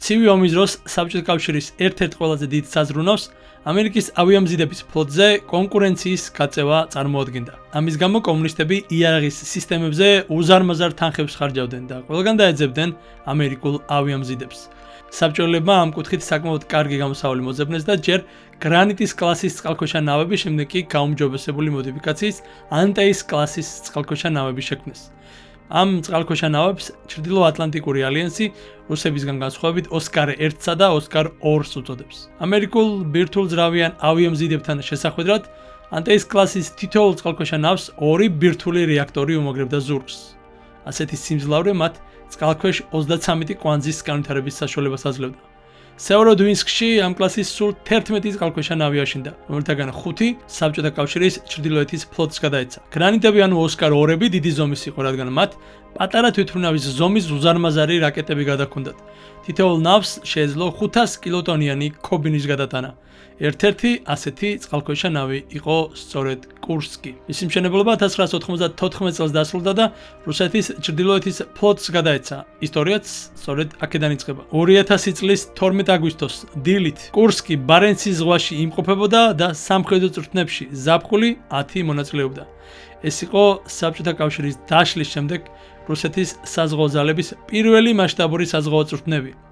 ცივი ომის დროს საბჭოთა კავშირის ერთ-ერთ ყველაზე დიდ საზრუნავს ამერიკის ავიამზიდების ფლოტზე კონკურენციის გაწევა წარმოადგენდა. ამის გამო კომუნისტები იარაღის სისტემებზე უზარმაზარ თანხებს ხარჯავდნენ და ყველგან დაეძებდნენ ამერიკულ ავიამზიდებს. საბჭოელებმა ამ კუთხით საკმაოდ კარგი გამოსავალი მოძებნეს და ჯერ გრანიტის კლასის წყალქვეშა ნავები, შემდეგ კი გაუმჯობესებული მოდიფიკაციის ანტეის კლასის წყალქვეშა ნავები შექმნეს. ამ წყალქვეშა ნავებს ჩრდილოატლანტიკური ალიანსი რუსებისგან განსხვავებით ოსკარ 1-სა და ოსკარ 2-ს უწოდებს. ამერიკულ ბირთვულძრავიან ავიამზიდებთან შესახვედრად ანტეის კლასის თითოეულ წყალქვეშა ნავს ორი ბირთვული რეაქტორი უმაგრებდა ზურგს. ასეთი სიმძლავრე მათ წყალქვეშ 33 კვანძის განვითარების საშუალებას აძლევდა. სევეროდვინსკში ამ კლასის სულ 11 წყალქვეშა ნავი აშენდა, რომელთაგან 5 საბჭოთა კავშირის ჩრდილოეთის ფლოტს გადაეცა. გრანიტები ანუ ოსკარ 2-ები დიდი ზომის იყო, რადგან მათ პატარა თვითმფრინავის ზომის უზარმაზარი რაკეტები გადაჰქონდათ. თითოეულ ნავს შეეძლო 500 კილოტონიანი ქობინის გადატანა. ერთ-ერთი ასეთი წყალქვეშა ნავი იყო სწორედ კურსკი. მისი მშენებლობა 1994 წელს დასრულდა და რუსეთის ჩრდილოეთის ფლოტს გადაეცა. ისტორიაც სწორედ აქედან იწყება. 2000 წლის 12 აგვისტოს დილით კურსკი ბარენცის ზღვაში იმყოფებოდა და სამხედრო წვრთნებში ზაფხული 10 მონაწილეობდა. ეს იყო საბჭოთა კავშირის დაშლის შემდეგ რუსეთის საზღვაო ძალების პირველი მასშტაბური საზღვაო წვრთნები.